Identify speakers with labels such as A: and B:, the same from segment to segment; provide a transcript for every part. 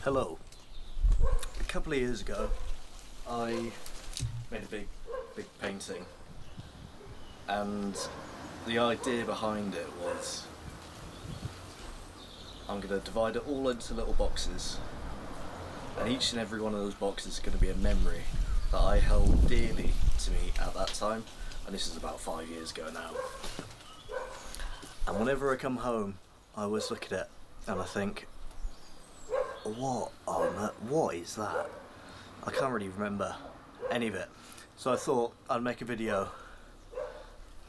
A: Hello. A couple of years ago I made a big painting, and the idea behind it was I'm going to divide it all into little boxes, and each and every one of those boxes is going to be a memory that I held dearly to me at that time, and this is about 5 years ago now. And whenever I come home I always look at it and I think, what is that? I can't really remember any of it. So I thought I'd make a video,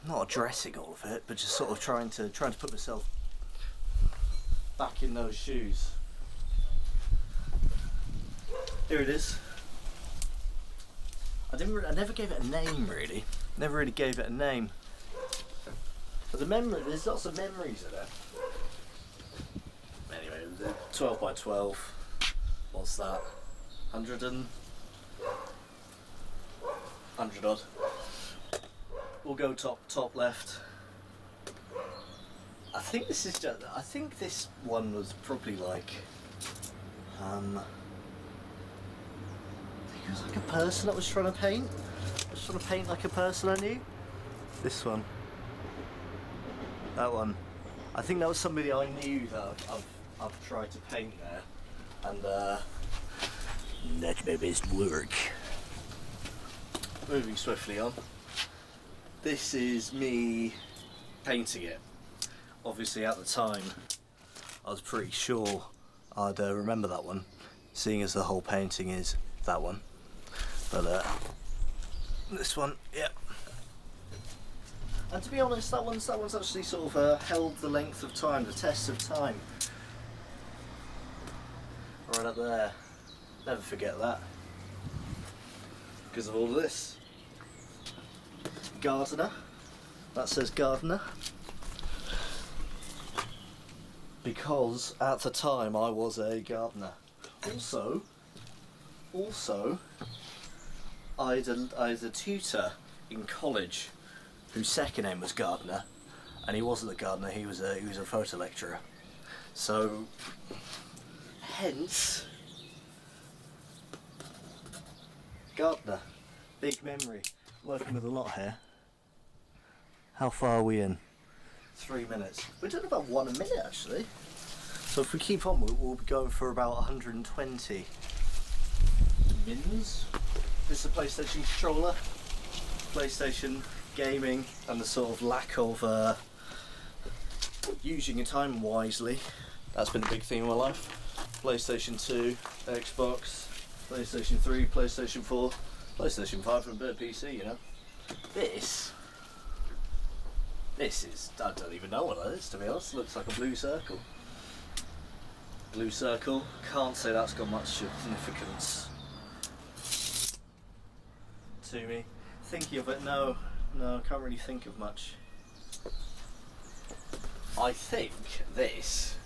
A: not addressing all of it, but just sort of trying to put myself back in those shoes. Here it is. I never gave it a name really. Never really gave it a name. But there's lots of memories in it. Anyway, 12 by 12. What's that? 100 odd. We'll go top left. I think this one was probably like I think it was like a person that was trying to paint. I was trying to paint like a person I knew. This one. That one. I think that was somebody I knew that I've tried to paint there, and that's my best work. Moving swiftly on. This is me painting it. Obviously at the time I was pretty sure I'd remember that one, seeing as the whole painting is that one. But this one, yeah. And to be honest, that one's actually sort of held the length of time, the test of time. Right up there. Never forget that. Because of all of this. Gardener. That says gardener. Because at the time I was a gardener. Also, I had a tutor in college whose second name was Gardener, and he wasn't a gardener, he was a photo lecturer. So hence gardener. Big memory. Working with a lot here. How far are we in? 3 minutes. We're doing about 1 a minute actually. So if we keep on, we'll be going for about 120 mins. This is a PlayStation controller. PlayStation gaming and the sort of lack of using your time wisely. That's been a big theme of my life. PlayStation 2, Xbox, PlayStation 3, PlayStation 4, PlayStation 5 and a bit of PC, you know. This is, I don't even know what that is to be honest. Looks like a blue circle. Blue circle, can't say that's got much significance to me. Thinking of it, no, I can't really think of much. I think this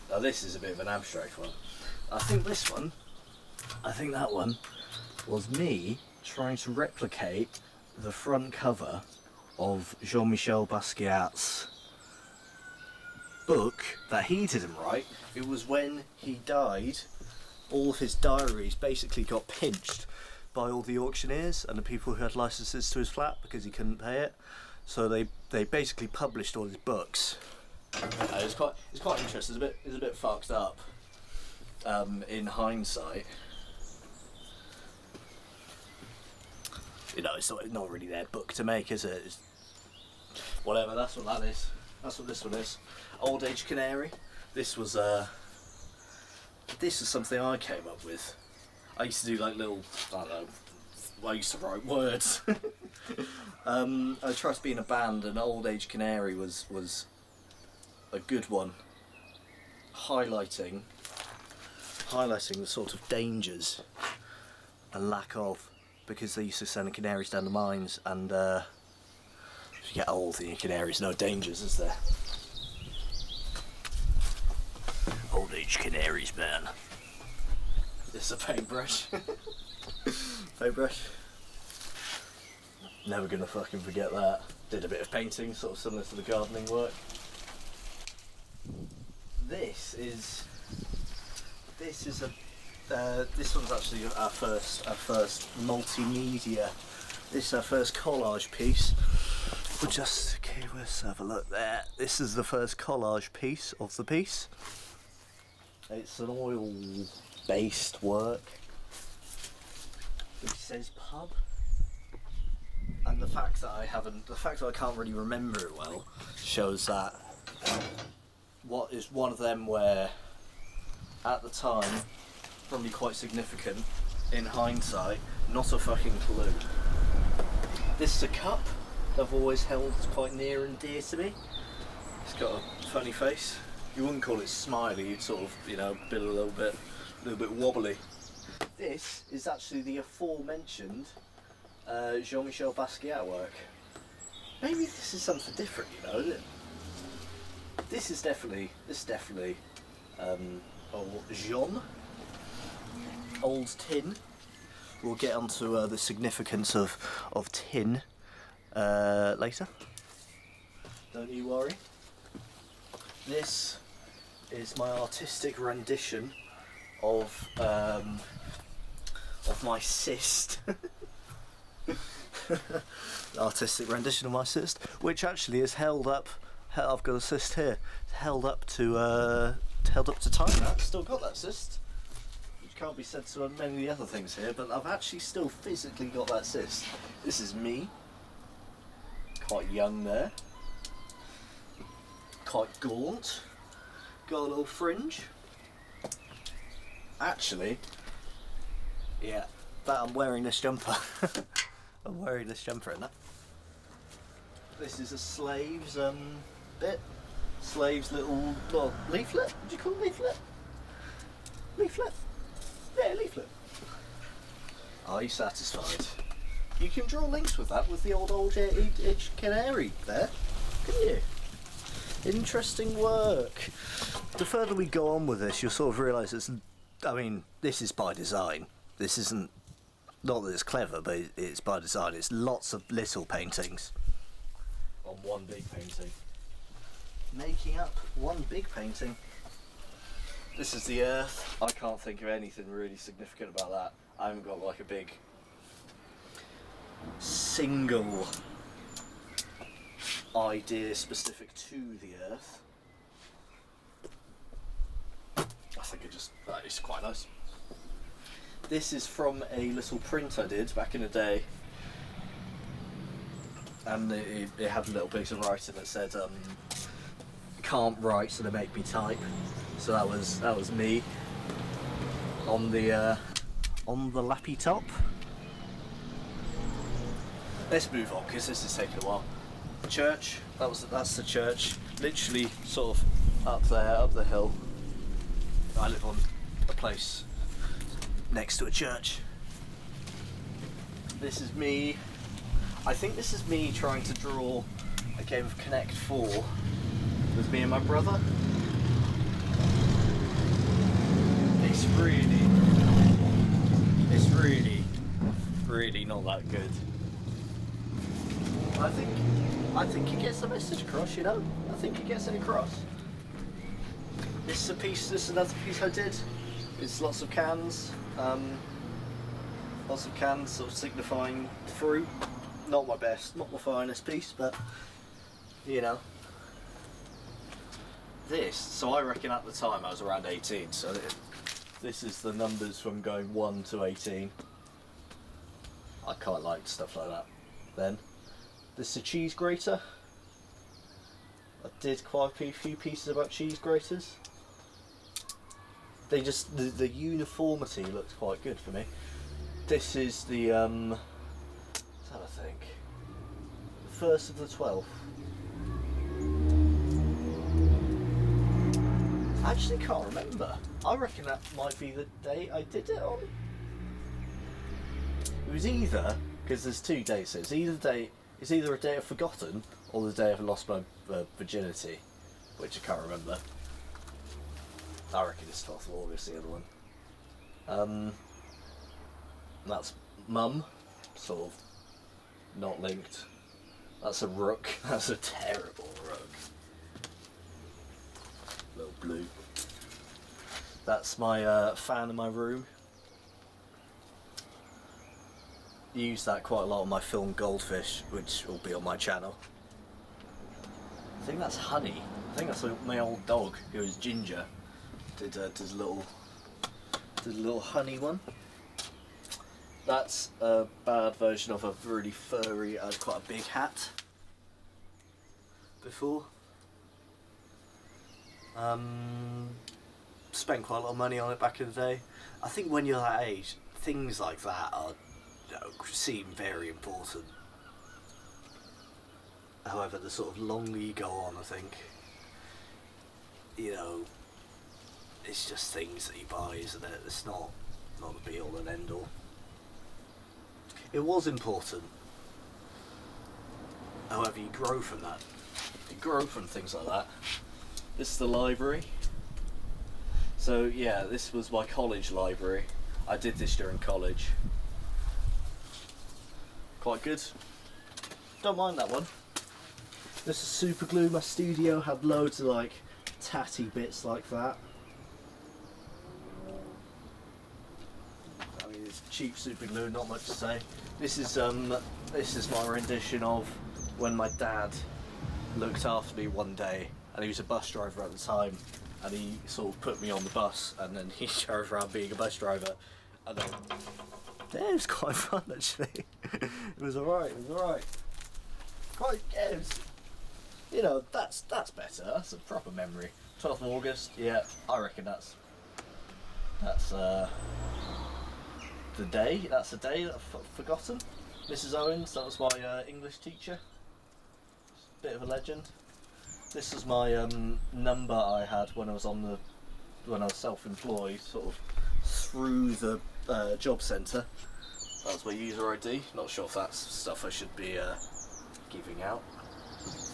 A: is a bit of an abstract one. I think that one was me trying to replicate the front cover of Jean-Michel Basquiat's book that he didn't write. It was when he died, all of his diaries basically got pinched by all the auctioneers and the people who had licenses to his flat because he couldn't pay it. So they basically published all his books. It's quite interesting. It's a bit fucked up in hindsight. You know, it's not really their book to make, is it? It's whatever. That's what that is. That's what this one is. Old Age Canary. This was something I came up with. I used to do like little, I don't know, I used to write words. I tried to be in a band, and Old Age Canary was a good one, highlighting the sort of dangers and lack of, because they used to send the canaries down the mines, and if you get old and your canaries, no dangers, is there? Old Age Canaries, man. This is a paintbrush. Paintbrush. Never gonna fucking forget that. Did a bit of painting, sort of similar to the gardening work. This is a This one's actually our first multimedia. This is our first collage piece. We'll just, okay, let's have a look there. This is the first collage piece of the piece. It's an oil-based work. It says pub. And the fact that I can't really remember it well shows that what is one of them where at the time probably quite significant in hindsight, not a fucking clue. This is a cup that I've always held quite near and dear to me. It's got a funny face. You wouldn't call it smiley, you'd sort of, you know, be a little bit wobbly. This is actually the aforementioned Jean-Michel Basquiat work. Maybe this is something different, you know. This is definitely old Jean, old tin. We'll get onto the significance of tin later. Don't you worry. This is my artistic rendition of my cyst. Artistic rendition of my cyst, which actually is held up. I've got a cyst here. It's held up to time. I've still got that cyst, which can't be said to many of the other things here. But I've actually still physically got that cyst. This is me, quite young there, quite gaunt, got a little fringe. Actually, yeah, that I'm wearing this jumper. I'm wearing this jumper in that. This is a slave's bit. Slave's little leaflet. Would you call it leaflet? Leaflet? Yeah, leaflet. Are you satisfied? You can draw links with that with the old H. Canary there, can you? Interesting work. The further we go on with this, you'll sort of realise it's. I mean, this is by design. This isn't. Not that it's clever, but it's by design. It's lots of little paintings on one big painting. Making up one big painting. This is the Earth. I can't think of anything really significant about that. I haven't got like a big single idea specific to the Earth. I think it's quite nice. This is from a little print I did back in the day, and it had a little piece of writing that said can't write so they make me type. So that was me on the lappy top. Let's move on because this is taking a while. Church, that's the church, literally sort of up there, up the hill. I live on a place next to a church. This is me. I think this is me trying to draw a game of Connect 4 with me and my brother. It's really not that good. I think it gets the message across, you know? I think it gets it across. This is another piece I did. It's lots of cans. Lots of cans sort of signifying fruit. Not my best, not my finest piece, but you know. So I reckon at the time I was around 18, so this is the numbers from going 1 to 18. I quite liked stuff like that then. This is a cheese grater. I did quite a few pieces about cheese graters. They just, the uniformity looks quite good for me. This is the, what's that I think? 1st of the 12th. I actually can't remember. I reckon that might be the day I did it on. It was either, because there's 2 dates, so it's either a day I've forgotten or the day I've lost my virginity, which I can't remember. I reckon it's 12th of August, the other one. That's Mum, sort of not linked. That's a rook. That's a terrible rook. Little blue. That's my fan in my room. use that quite a lot on my film Goldfish, which will be on my channel. I think that's Honey. I think that's my old dog, who is Ginger. Did a little honey one. That's a bad version of a really furry, quite a big hat. Before. Spent quite a lot of money on it back in the day. I think when you're that age, things like that are, seem very important. However, the sort of longer you go on, I think, it's just things that you buy, isn't it? It's not the be all and end all. It was important. However, you grow from that. You grow from things like that. This is the library. So yeah, this was my college library. I did this during college. Quite good. Don't mind that one. This is super glue. My studio had loads of like tatty bits like that. I mean, it's cheap super glue, not much to say. This is my rendition of when my dad looked after me one day, and he was a bus driver at the time, and he sort of put me on the bus, and then he drove around being a bus driver, and then yeah, it was quite fun actually. It was alright. Quite, yeah, it was, that's better. That's a proper memory. 12th of August, yeah, I reckon that's the day. That's the day that I've forgotten. Mrs. Owens, that was my English teacher. Bit of a legend. This was my number I had when I was self-employed, sort of through the job centre. That was my user ID. Not sure if that's stuff I should be giving out.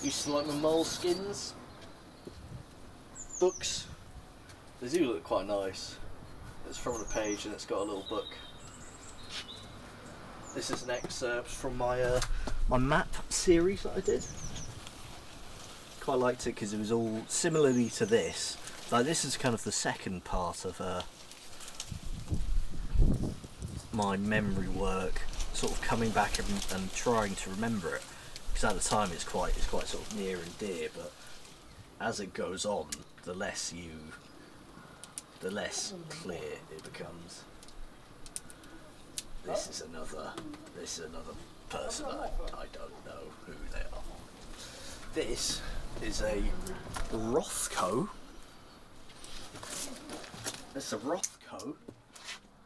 A: Used to like my moleskins books. They do look quite nice. It's from the page and it's got a little book. This is an excerpt from my my map series that I did. Quite liked it because it was all similarly to this. Like, this is kind of the second part of my memory work, sort of coming back and trying to remember it. Because at the time it's quite sort of near and dear, but as it goes on, the less clear it becomes. This is another person. I don't know who they are. This is a Rothko. It's a Rothko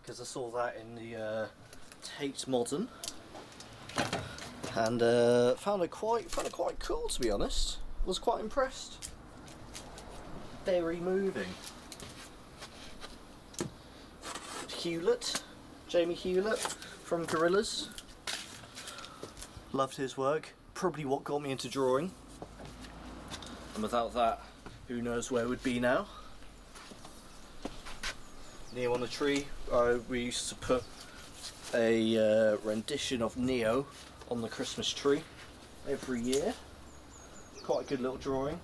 A: because I saw that in the Tate Modern, and found it quite cool, to be honest. Was quite impressed. Very moving. Hewlett, Jamie Hewlett from Gorillaz. Loved his work. Probably what got me into drawing. And without that, who knows where we'd be now. Neo on a tree. We used to put a rendition of Neo on the Christmas tree every year. Quite a good little drawing.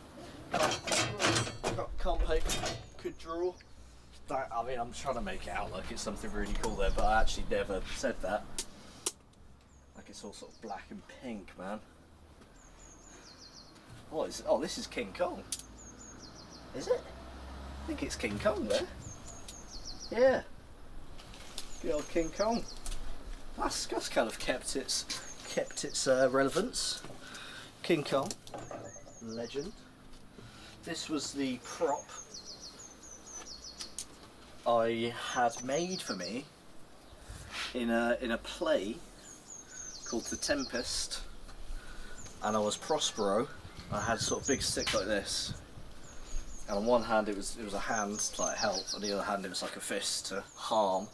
A: Can't paint, could draw. That, I mean, I'm trying to make it out like it's something really cool there, but I actually never said that. Like, it's all sort of black and pink, man. What is it? Oh, this is King Kong. Is it? I think it's King Kong there. Yeah. Good old King Kong. That's kind of kept its relevance. King Kong, legend. This was the prop I had made for me in a play called The Tempest, and I was Prospero. I had sort of big stick like this, and on one hand it was a hand to like help, on the other hand it was like a fist to harm,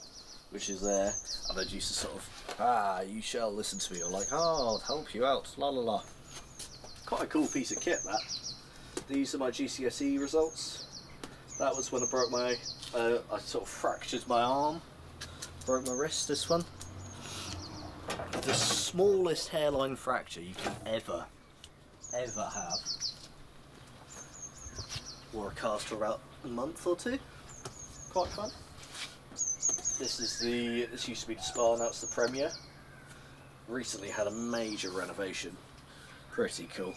A: which is there. And I used to sort of, you shall listen to me, or like, I'll help you out, la la la. Quite a cool piece of kit, that. These are my Gcse results. That was when I broke my, I sort of fractured my arm, broke my wrist, this one. The smallest hairline fracture you can ever have. Wore a cast for about a month or two. Quite fun. This used to be the Spa, now it's the Premier. recently had a major renovation. Pretty cool.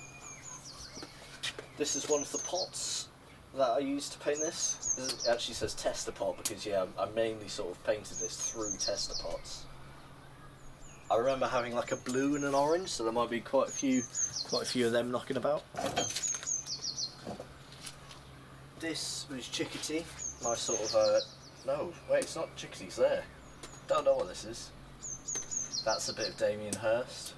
A: This is one of the pots that I used to paint this. It actually says tester pot because yeah, I mainly sort of painted this through tester pots. I remember having like a blue and an orange, so there might be quite a few of them knocking about. This was Gcse, my sort of no, wait, it's not Gcse, it's there. Don't know what this is. That's a bit of Damien Hirst.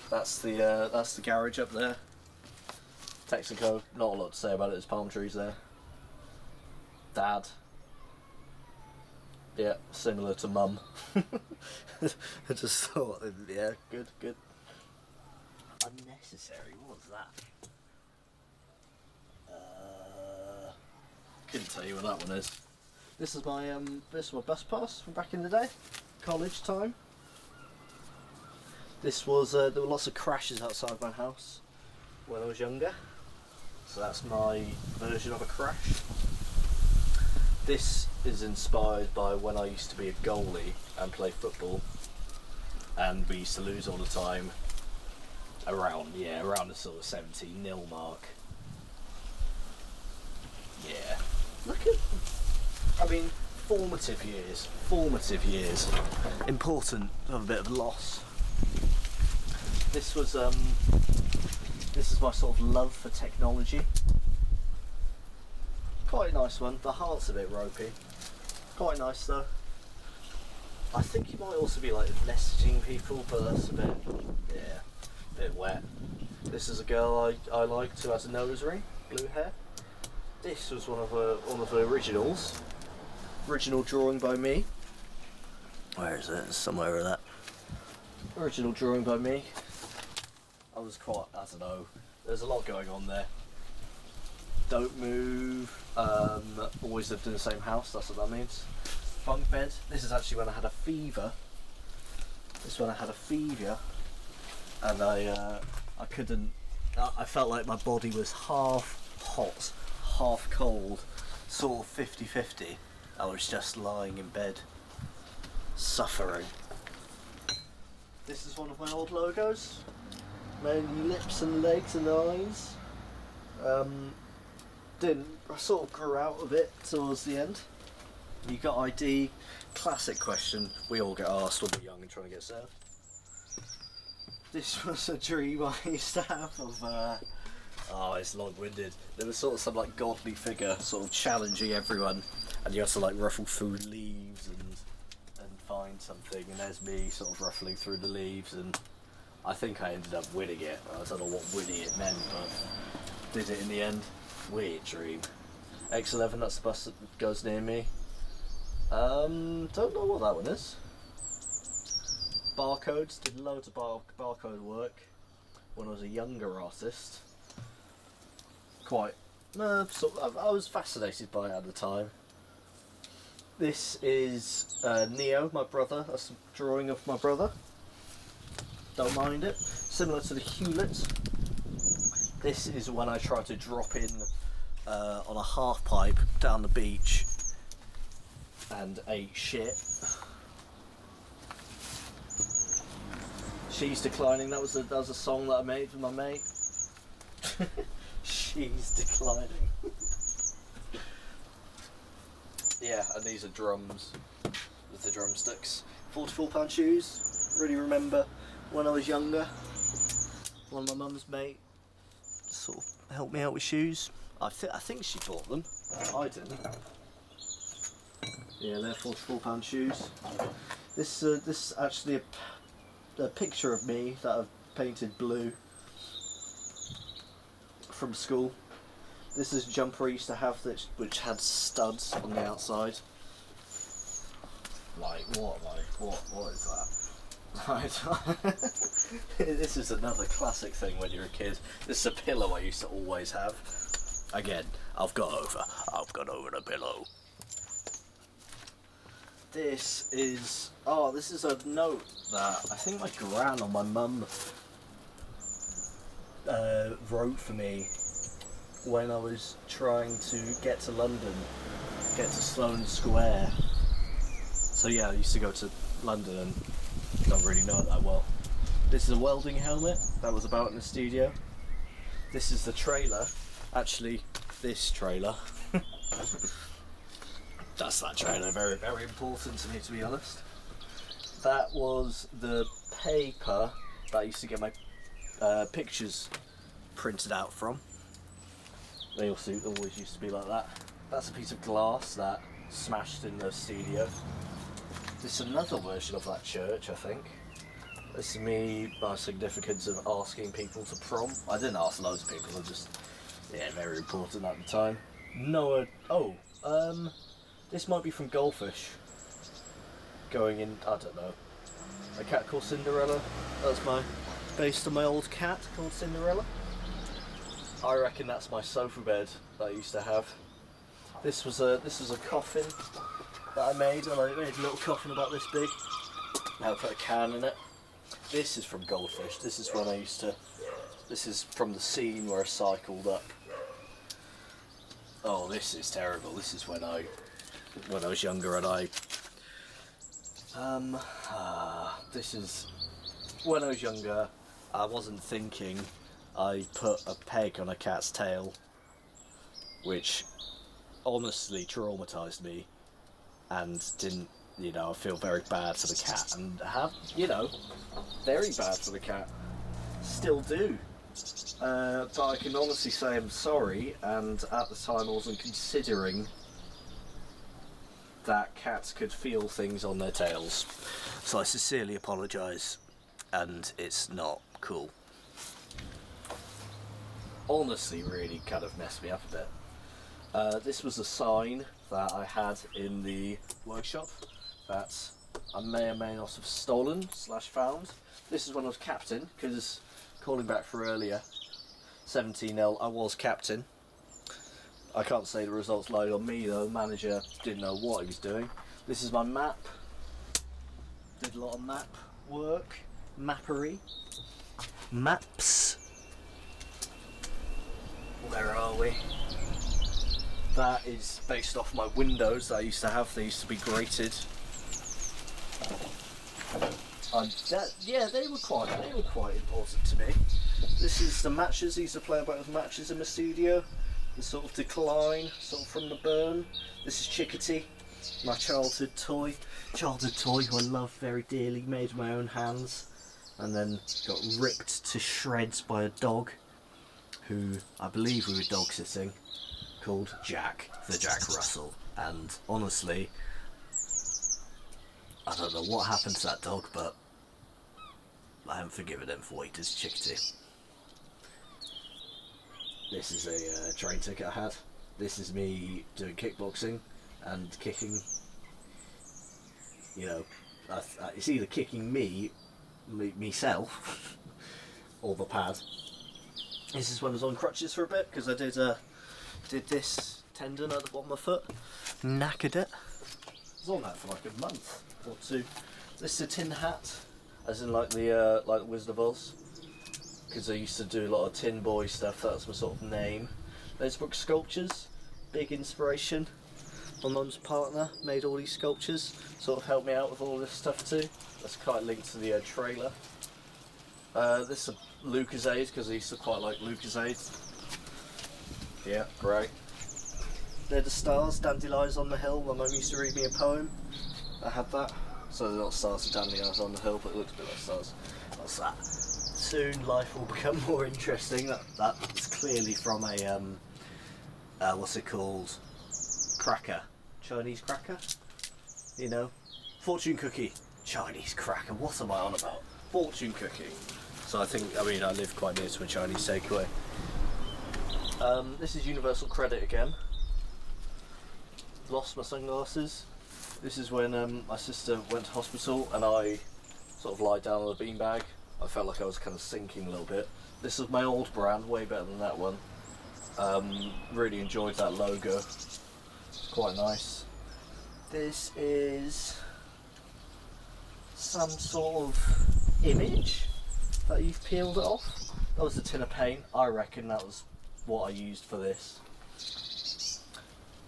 A: That's the garage up there. Texaco, not a lot to say about it, there's palm trees there. Dad. Yeah, similar to Mum. I just thought, yeah, good. Unnecessary, what was that? Couldn't tell you what that one is. This is my bus pass from back in the day, college time. This was there were lots of crashes outside my house when I was younger, so that's my version of a crash. This is inspired by when I used to be a goalie and play football, and we used to lose all the time. Around the sort of 17-0 mark. Yeah. Look at, I mean, formative years. Important to have a bit of a loss. This was, this is my sort of love for technology. Quite a nice one. The heart's a bit ropey. Quite nice though. I think you might also be like messaging people, but that's a bit, yeah, a bit wet. This is a girl I liked who has a nose ring, blue hair. This was one of the originals. Original drawing by me. Where is it? It's somewhere over that. Original drawing by me. I was quite, I don't know, there's a lot going on there. Don't move, always lived in the same house, that's what that means. Bunk bed, this is actually when I had a fever. And I couldn't, I felt like my body was half hot, half cold, sort of 50-50. I was just lying in bed, suffering. This is one of my old logos, mainly lips and legs and eyes. I sort of grew out of it towards the end. You got ID, classic question we all get asked when we're young and trying to get served. This was a dream I used to have of, oh, it's long-winded. There was sort of some like godly figure sort of challenging everyone, and you had to like ruffle through leaves and find something, and there's me sort of ruffling through the leaves, and I think I ended up winning it. I don't know what winning it meant, but did it in the end. Weird dream. X11, that's the bus that goes near me. Don't know what that one is. Barcodes, did loads of barcode work when I was a younger artist. Quite, I was fascinated by it at the time. This is Neo, my brother. That's a drawing of my brother. Don't mind it. Similar to the Hewlett. This is when I tried to drop in on a half pipe down the beach and ate shit. She's Declining, that was a song that I made with my mate. She's Declining. Yeah, and these are drums with the drumsticks. £44 shoes. Really remember when I was younger, one of my mum's mate sort of helped me out with shoes. I think she bought them. I didn't. Yeah, they're £44 shoes. This is actually a picture of me that I've painted blue from school. This is a jumper I used to have which had studs on the outside. Like what is that? This is another classic thing when you're a kid. This is a pillow I used to always have. Again, I've got over the pillow. This is a note that I think my gran or my mum wrote for me when I was trying to get to London, get to Sloane Square. So yeah, I used to go to London and don't really know it that well. This is a welding helmet that was about in the studio. This is the trailer. Actually, this trailer. That's that trailer. Very, very important to me, to be honest. That was the paper that I used to get my pictures printed out from. They also always used to be like that. That's a piece of glass that smashed in the studio. This is another version of that church, I think. This is me, my significance of asking people to prom. I didn't ask loads of people, I just, yeah, very important at the time. Noah, this might be from Goldfish. Going in, I don't know, a cat called Cinderella. That's based on my old cat called Cinderella. I reckon that's my sofa bed that I used to have. This was a coffin that I made, and I made a little coffin about this big. Now I put a can in it. This is from Goldfish. This is when I used to. This is from the scene where I cycled up. Oh, this is terrible. This is when I was younger, and this is when I was younger. I wasn't thinking. I put a peg on a cat's tail, which honestly traumatised me, and didn't, I feel very bad for the cat, and have, very bad for the cat. Still do. But I can honestly say I'm sorry, and at the time I wasn't considering that cats could feel things on their tails. So I sincerely apologise, and it's not cool. Honestly, really kind of messed me up a bit. This was a sign that I had in the workshop that I may or may not have stolen / found. This is when I was captain, because calling back for earlier, 17-0, I was captain. I can't say the results lied on me though, the manager didn't know what he was doing. This is my map. Did a lot of map work, mappery, maps. Where are we? That is based off my windows that I used to have. They used to be grated. They were quite important to me. This is the matches. I used to play about with matches in the studio. The sort of decline, sort of from the burn. This is Gcse, my childhood toy who I love very dearly, made with my own hands, and then got ripped to shreds by a dog, who I believe we were dog sitting, called Jack, the Jack Russell. And honestly, I don't know what happened to that dog, but I haven't forgiven him for what he did to Gcse. This is a train ticket I had. This is me doing kickboxing and kicking, it's either kicking myself, or the pad. This is when I was on crutches for a bit, because I did this tendon at the bottom of my foot, knackered it. I was on that for like a month or two. This is a tin hat, as in like the Wizard of Oz, because I used to do a lot of tin boy stuff. That's my sort of name. Those book sculptures, big inspiration. My mum's partner made all these sculptures, sort of helped me out with all this stuff too. That's quite linked to the trailer. This is a Lucasade, because I used to quite like Lucasade. Yeah, great. They're the stars, dandelions on the hill. My mum used to read me a poem. I had that. So they're not stars, they're dandelions on the hill, but it looks a bit like stars. What's that? Soon life will become more interesting. That's clearly from a what's it called? Cracker. Chinese cracker? Fortune cookie. Chinese cracker. What am I on about? Fortune cookie. So I live quite near to a Chinese takeaway. This is Universal Credit again. Lost my sunglasses. This is when my sister went to hospital and I sort of lied down on a beanbag. I felt like I was kind of sinking a little bit. This is my old brand, way better than that one. Really enjoyed that logo. It's quite nice. This is some sort of image that you've peeled it off. That was a tin of paint. I reckon that was what I used for this.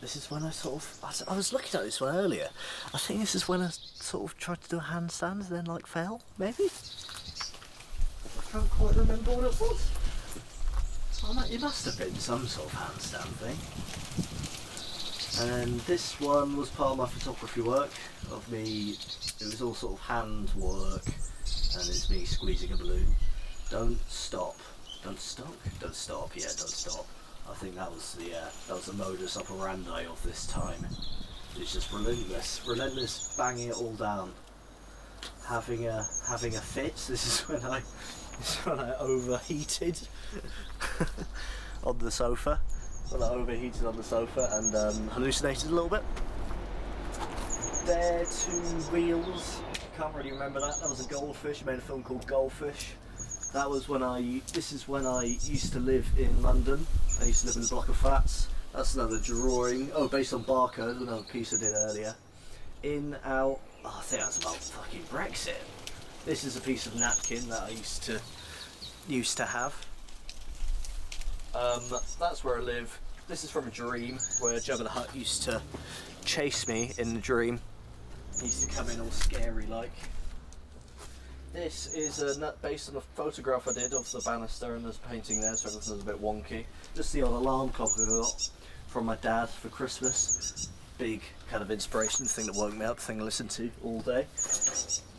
A: this is when I sort of, I was looking at this one earlier. I think this is when I sort of tried to do a handstand and then like fell, maybe? I can't quite remember what it was. It must have been some sort of handstand thing. And this one was part of my photography work of me. It was all sort of hand work, and it's me squeezing a balloon. Don't stop. Don't stop. Don't stop. Yeah, don't stop. I think that was the modus operandi of this time. It's just relentless banging it all down, having a fit. This is when I overheated on the sofa. When I overheated on the sofa and hallucinated a little bit. There, 2 wheels. Can't really remember that. That was a goldfish. I made a film called Goldfish. That was this is when I used to live in London. I used to live in the block of flats. That's another drawing. Oh, based on Barcode, another piece I did earlier. In, out, I think that's about fucking Brexit. This is a piece of napkin that I used to have. That's where I live. This is from a dream where Jabba the Hutt used to chase me in the dream. He used to come in all scary like. This is based on a photograph I did of the banister, and there's a painting there, so everything's a bit wonky. Just the odd alarm clock I got from my dad for Christmas. Big kind of inspiration, the thing that woke me up, the thing I listened to all day.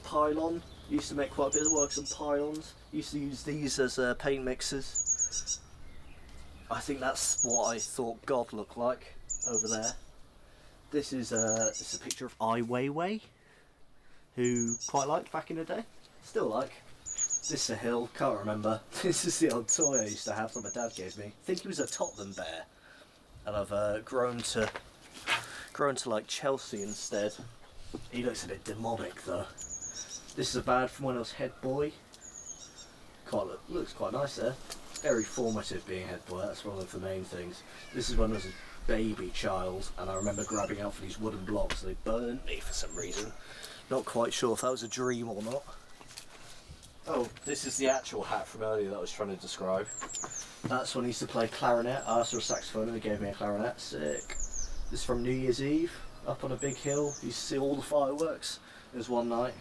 A: Pylon. Used to make quite a bit of work on pylons. Used to use these as paint mixers. I think that's what I thought God looked like over there. This is it's a picture of Ai Weiwei, who quite liked back in the day. Still like. This is a hill, can't remember. This is the old toy I used to have that my dad gave me. I think he was a Tottenham bear, and I've grown to like Chelsea instead. He looks a bit demonic though. This is a badge from when I was head boy. Looks quite nice there. Very formative being head boy. That's one of the main things. This is when I was a baby child, and I remember grabbing out for these wooden blocks. They burned me for some reason. Not quite sure if that was a dream or not. Oh, this is the actual hat from earlier that I was trying to describe. That's when I used to play clarinet. I asked for a saxophone and they gave me a clarinet. Sick. This is from New Year's Eve, up on a big hill. You used to see all the fireworks. It was one night.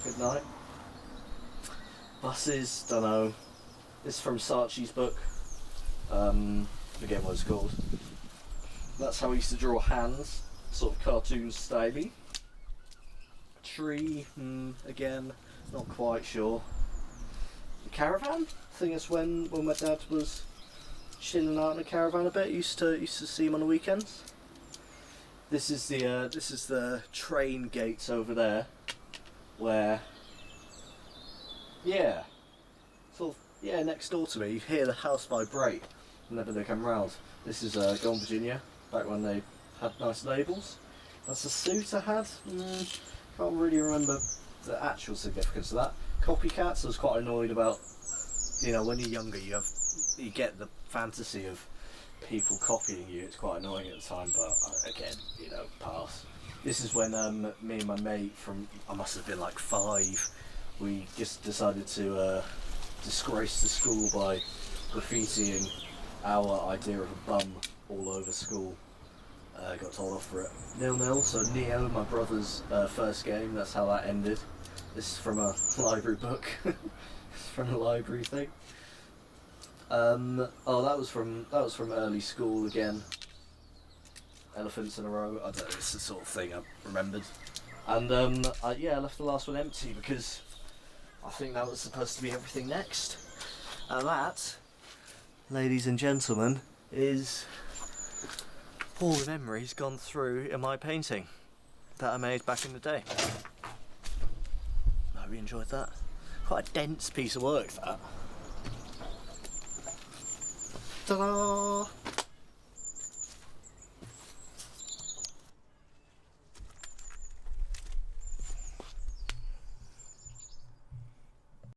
A: Good night. Buses, don't know. This is from Saatchi's book. Forget what it's called. That's how I used to draw hands, sort of cartoon styly. Tree, again, not quite sure. The caravan? I think it's when my dad was chilling out in a caravan a bit. Used to see him on the weekends. This is the train gates over there, where next door to me you hear the house vibrate whenever they come round. This is Gone Virginia, back when they had nice labels. That's a suit I had. Can't really remember the actual significance of that. Copycats, I was quite annoyed about. You know, when you're younger, you get the fantasy of people copying you. It's quite annoying at the time, but again, pass. This is when me and my mate I must have been like 5. We just decided to disgrace the school by graffitiing our idea of a bum all over school. Got told off for it. 0-0, so Neo, my brother's first game, that's how that ended. This is from a library book. It's from a library thing. That was from early school again. Elephants in a row. I don't know, it's the sort of thing I remembered. And I left the last one empty because I think that was supposed to be everything next. And that, ladies and gentlemen, is all the memories gone through in my painting that I made back in the day. I hope you enjoyed that. Quite a dense piece of work, that. Ta-da!